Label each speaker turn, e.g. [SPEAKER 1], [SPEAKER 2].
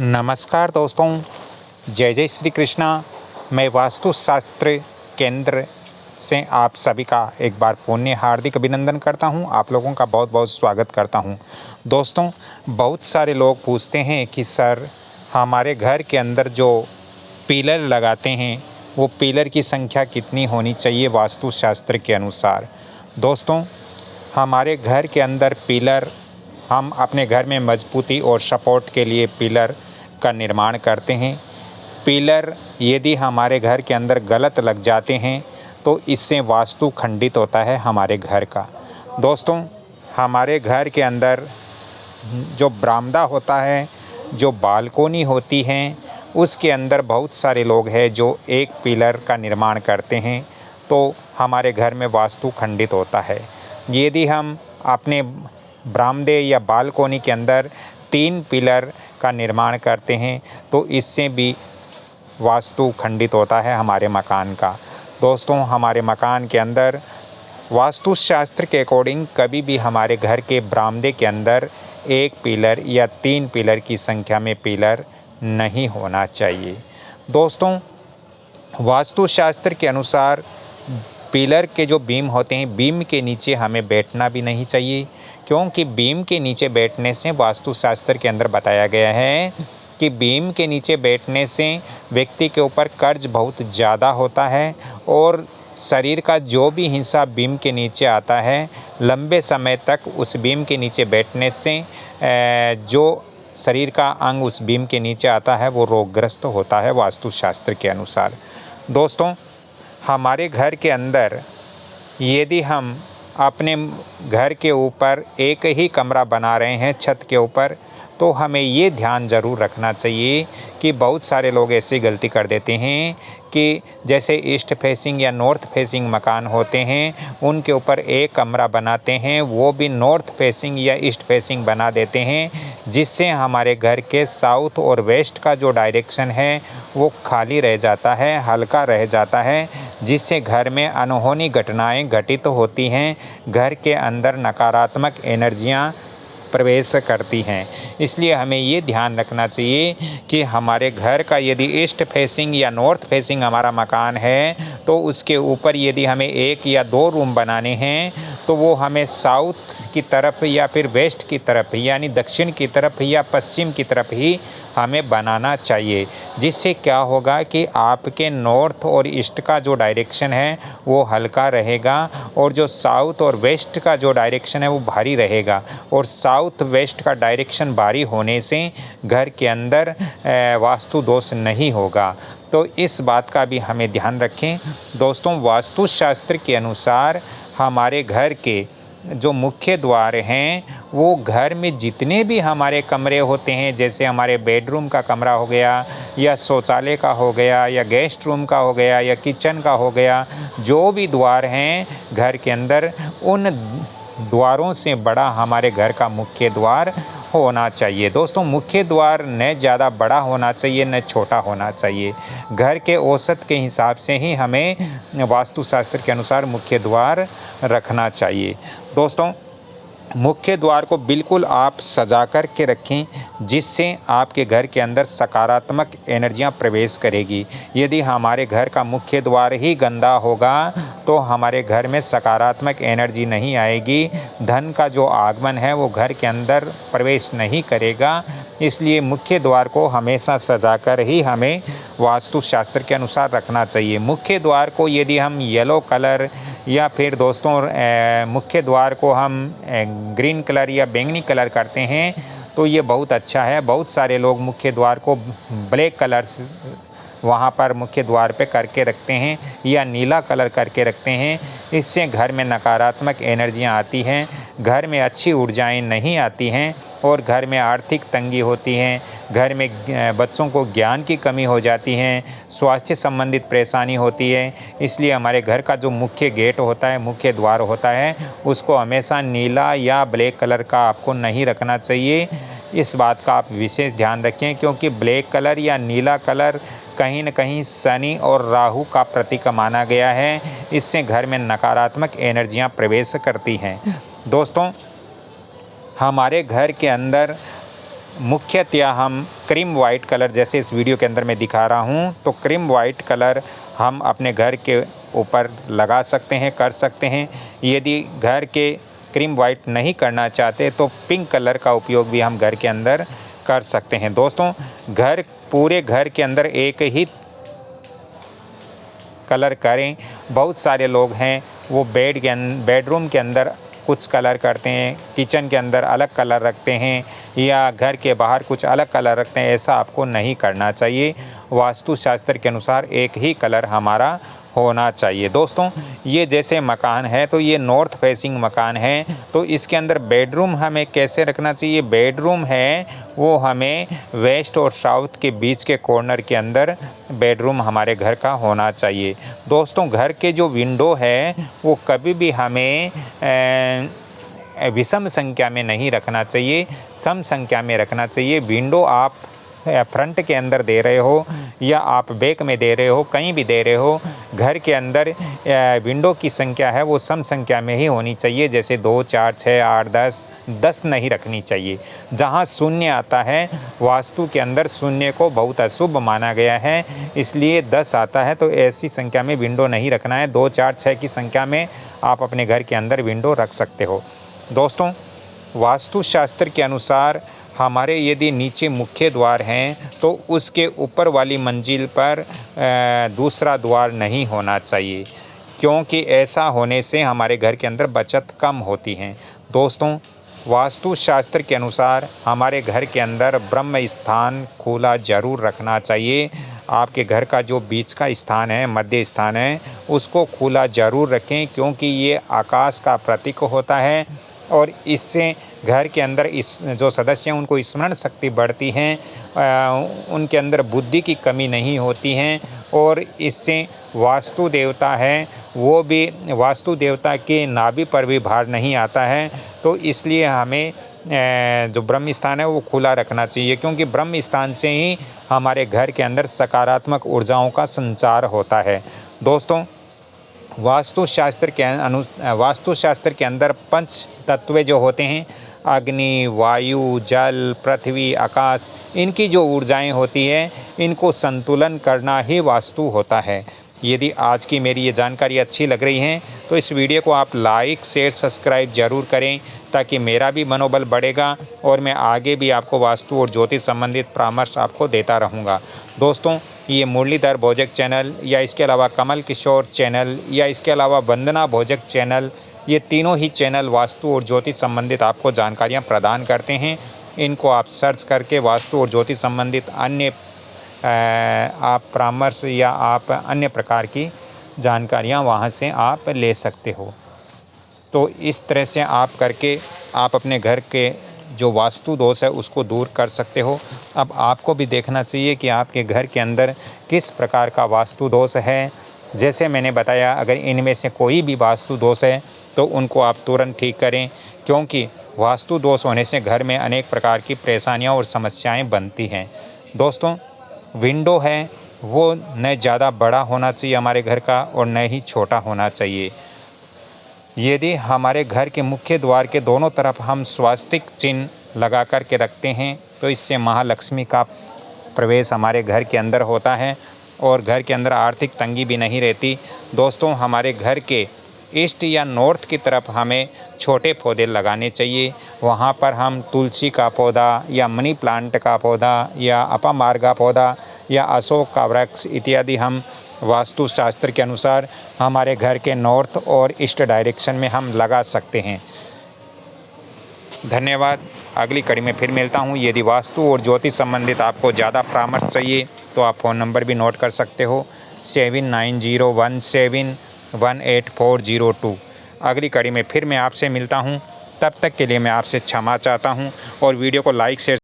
[SPEAKER 1] नमस्कार दोस्तों, जय जय श्री कृष्णा। मैं वास्तुशास्त्र केंद्र से आप सभी का एक बार पुण्य हार्दिक अभिनंदन करता हूं। आप लोगों का बहुत बहुत स्वागत करता हूं। दोस्तों, बहुत सारे लोग पूछते हैं कि सर, हमारे घर के अंदर जो पिलर लगाते हैं वो पिलर की संख्या कितनी होनी चाहिए वास्तुशास्त्र के अनुसार। दोस्तों, हमारे घर के अंदर पिलर, हम अपने घर में मजबूती और सपोर्ट के लिए पिलर का निर्माण करते हैं। पिलर यदि हमारे घर के अंदर गलत लग जाते हैं तो इससे वास्तु खंडित होता है हमारे घर का। दोस्तों, हमारे घर के अंदर जो बरामदा होता है, जो बालकोनी होती हैं, उसके अंदर बहुत सारे लोग हैं जो एक पिलर का निर्माण करते हैं तो हमारे घर में वास्तु खंडित होता है। यदि हम अपने बरामदे या बालकोनी के अंदर 3 पिलर का निर्माण करते हैं तो इससे भी वास्तु खंडित होता है हमारे मकान का। दोस्तों, हमारे मकान के अंदर वास्तुशास्त्र के अकॉर्डिंग कभी भी हमारे घर के बरामदे के अंदर 1 पिलर या 3 पिलर की संख्या में पिलर नहीं होना चाहिए। दोस्तों, वास्तुशास्त्र के अनुसार पिलर के जो बीम होते हैं, बीम के नीचे हमें बैठना भी नहीं चाहिए, क्योंकि बीम के नीचे बैठने से वास्तुशास्त्र के अंदर बताया गया है कि बीम के नीचे बैठने से व्यक्ति के ऊपर कर्ज बहुत ज़्यादा होता है और शरीर का जो भी हिस्सा बीम के नीचे आता है, लंबे समय तक उस बीम के नीचे बैठने से जो शरीर का अंग उस बीम के नीचे आता है वो रोगग्रस्त होता है वास्तुशास्त्र के अनुसार। दोस्तों, हमारे घर के अंदर यदि हम अपने घर के ऊपर एक ही कमरा बना रहे हैं छत के ऊपर, तो हमें ये ध्यान ज़रूर रखना चाहिए कि बहुत सारे लोग ऐसी गलती कर देते हैं कि जैसे ईस्ट फेसिंग या नॉर्थ फेसिंग मकान होते हैं, उनके ऊपर एक कमरा बनाते हैं, वो भी नॉर्थ फेसिंग या ईस्ट फेसिंग बना देते हैं, जिससे हमारे घर के साउथ और वेस्ट का जो डायरेक्शन है वो खाली रह जाता है, हल्का रह जाता है, जिससे घर में अनहोनी घटनाएं घटित होती हैं, घर के अंदर नकारात्मक एनर्जियां प्रवेश करती हैं। इसलिए हमें ये ध्यान रखना चाहिए कि हमारे घर का यदि ईस्ट फेसिंग या नॉर्थ फेसिंग हमारा मकान है तो उसके ऊपर यदि हमें 1 या 2 रूम बनाने हैं तो वो हमें साउथ की तरफ या फिर वेस्ट की तरफ, यानी दक्षिण की तरफ या पश्चिम की तरफ ही हमें बनाना चाहिए। जिससे क्या होगा कि आपके नॉर्थ और ईस्ट का जो डायरेक्शन है वो हल्का रहेगा और जो साउथ और वेस्ट का जो डायरेक्शन है वो भारी रहेगा, और साउथ वेस्ट का डायरेक्शन भारी होने से घर के अंदर वास्तु दोष नहीं होगा। तो इस बात का भी हमें ध्यान रखें। दोस्तों, वास्तुशास्त्र के अनुसार हमारे घर के जो मुख्य द्वार हैं वो घर में जितने भी हमारे कमरे होते हैं, जैसे हमारे बेडरूम का कमरा हो गया या शौचालय का हो गया या गेस्ट रूम का हो गया या किचन का हो गया, जो भी द्वार हैं घर के अंदर, उन द्वारों से बड़ा हमारे घर का मुख्य द्वार होना चाहिए। दोस्तों, मुख्य द्वार न ज़्यादा बड़ा होना चाहिए न छोटा होना चाहिए। घर के औसत के हिसाब से ही हमें वास्तुशास्त्र के अनुसार मुख्य द्वार रखना चाहिए। दोस्तों, मुख्य द्वार को बिल्कुल आप सजा कर के रखें, जिससे आपके घर के अंदर सकारात्मक एनर्जियां प्रवेश करेगी। यदि हमारे घर का मुख्य द्वार ही गंदा होगा तो हमारे घर में सकारात्मक एनर्जी नहीं आएगी, धन का जो आगमन है वो घर के अंदर प्रवेश नहीं करेगा। इसलिए मुख्य द्वार को हमेशा सजा कर ही हमें वास्तुशास्त्र के अनुसार रखना चाहिए। मुख्य द्वार को यदि हम येलो कलर या फिर दोस्तों मुख्य द्वार को हम ग्रीन कलर या बैंगनी कलर करते हैं तो ये बहुत अच्छा है। बहुत सारे लोग मुख्य द्वार को ब्लैक कलर वहाँ पर मुख्य द्वार पे करके रखते हैं या नीला कलर करके रखते हैं। इससे घर में नकारात्मक एनर्जियाँ आती हैं, घर में अच्छी ऊर्जाएं नहीं आती हैं और घर में आर्थिक तंगी होती है, घर में बच्चों को ज्ञान की कमी हो जाती है, स्वास्थ्य संबंधित परेशानी होती है। इसलिए हमारे घर का जो मुख्य गेट होता है, मुख्य द्वार होता है, उसको हमेशा नीला या ब्लैक कलर का आपको नहीं रखना चाहिए। इस बात का आप विशेष ध्यान रखें, क्योंकि ब्लैक कलर या नीला कलर कहीं न कहीं शनि और राहु का प्रतीक माना गया है। इससे घर में नकारात्मक एनर्जियां प्रवेश करती हैं। दोस्तों, हमारे घर के अंदर मुख्यतया हम क्रीम वाइट कलर, जैसे इस वीडियो के अंदर मैं दिखा रहा हूँ, तो क्रीम वाइट कलर हम अपने घर के ऊपर लगा सकते हैं, कर सकते हैं। यदि घर के क्रीम वाइट नहीं करना चाहते तो पिंक कलर का उपयोग भी हम घर के अंदर कर सकते हैं। दोस्तों, पूरे घर के अंदर एक ही कलर करें। बहुत सारे लोग हैं वो बेडरूम के अंदर कुछ कलर करते हैं, किचन के अंदर अलग कलर रखते हैं या घर के बाहर कुछ अलग कलर रखते हैं। ऐसा आपको नहीं करना चाहिए। वास्तुशास्त्र के अनुसार एक ही कलर हमारा होना चाहिए। दोस्तों, ये जैसे मकान है तो ये नॉर्थ फेसिंग मकान है, तो इसके अंदर बेडरूम हमें कैसे रखना चाहिए? बेडरूम है वो हमें वेस्ट और साउथ के बीच के कॉर्नर के अंदर बेडरूम हमारे घर का होना चाहिए। दोस्तों, घर के जो विंडो है वो कभी भी हमें विषम संख्या में नहीं रखना चाहिए, सम संख्या में रखना चाहिए। विंडो आप फ्रंट के अंदर दे रहे हो या आप बैक में दे रहे हो, कहीं भी दे रहे हो, घर के अंदर विंडो की संख्या है वो सम संख्या में ही होनी चाहिए। जैसे 2, 4, 6, 8, 10 नहीं रखनी चाहिए। जहाँ शून्य आता है, वास्तु के अंदर शून्य को बहुत अशुभ माना गया है, इसलिए 10 आता है तो ऐसी संख्या में विंडो नहीं रखना है। 2, 4, 6 की संख्या में आप अपने घर के अंदर विंडो रख सकते हो। दोस्तों, वास्तुशास्त्र के अनुसार हमारे यदि नीचे मुख्य द्वार हैं तो उसके ऊपर वाली मंजिल पर दूसरा द्वार नहीं होना चाहिए, क्योंकि ऐसा होने से हमारे घर के अंदर बचत कम होती है। दोस्तों, वास्तुशास्त्र के अनुसार हमारे घर के अंदर ब्रह्म स्थान खुला ज़रूर रखना चाहिए। आपके घर का जो बीच का स्थान है, मध्य स्थान है, उसको खुला ज़रूर रखें, क्योंकि ये आकाश का प्रतीक होता है और इससे घर के अंदर जो सदस्य हैं उनको स्मरण शक्ति बढ़ती है, उनके अंदर बुद्धि की कमी नहीं होती है और इससे वास्तु देवता है वो भी, वास्तु देवता के नाभि पर भी भार नहीं आता है। तो इसलिए हमें जो ब्रह्म स्थान है वो खुला रखना चाहिए, क्योंकि ब्रह्म स्थान से ही हमारे घर के अंदर सकारात्मक ऊर्जाओं का संचार होता है। दोस्तों, वास्तुशास्त्र के अंदर पंच तत्व जो होते हैं, अग्नि, वायु, जल, पृथ्वी, आकाश, इनकी जो ऊर्जाएं होती है, इनको संतुलन करना ही वास्तु होता है। यदि आज की मेरी ये जानकारी अच्छी लग रही है तो इस वीडियो को आप लाइक, शेयर, सब्सक्राइब ज़रूर करें, ताकि मेरा भी मनोबल बढ़ेगा और मैं आगे भी आपको वास्तु और ज्योतिष संबंधित परामर्श आपको देता रहूँगा। दोस्तों, ये मुरलीधर भोजक चैनल या इसके अलावा कमल किशोर चैनल या इसके अलावा वंदना भोजक चैनल, ये तीनों ही चैनल वास्तु और ज्योतिष संबंधित आपको जानकारियाँ प्रदान करते हैं। इनको आप सर्च करके वास्तु और ज्योतिष संबंधित अन्य आप परामर्श या आप अन्य प्रकार की जानकारियाँ वहाँ से आप ले सकते हो। तो इस तरह से आप करके आप अपने घर के जो वास्तु दोष है उसको दूर कर सकते हो। अब आपको भी देखना चाहिए कि आपके घर के अंदर किस प्रकार का वास्तु दोष है। जैसे मैंने बताया, अगर इनमें से कोई भी वास्तु दोष है तो उनको आप तुरंत ठीक करें, क्योंकि वास्तु दोष होने से घर में अनेक प्रकार की परेशानियां और समस्याएं बनती हैं। दोस्तों, विंडो है वो न ज़्यादा बड़ा होना चाहिए हमारे घर का और न ही छोटा होना चाहिए। यदि हमारे घर के मुख्य द्वार के दोनों तरफ हम स्वास्तिक चिन्ह लगा कर के रखते हैं तो इससे महालक्ष्मी का प्रवेश हमारे घर के अंदर होता है और घर के अंदर आर्थिक तंगी भी नहीं रहती। दोस्तों, हमारे घर के ईस्ट या नॉर्थ की तरफ हमें छोटे पौधे लगाने चाहिए। वहाँ पर हम तुलसी का पौधा या मनी प्लांट का पौधा या अपामार्गा पौधा या अशोक का वृक्ष इत्यादि हम वास्तुशास्त्र के अनुसार हमारे घर के नॉर्थ और ईस्ट डायरेक्शन में हम लगा सकते हैं। धन्यवाद। अगली कड़ी में फिर मिलता हूँ। यदि वास्तु और ज्योतिष संबंधित आपको ज़्यादा परामर्श चाहिए तो आप फ़ोन नंबर भी नोट कर सकते हो, 7901718402। अगली कड़ी में फिर मैं आपसे मिलता हूँ। तब तक के लिए मैं आपसे क्षमा चाहता हूँ और वीडियो को लाइक शेयर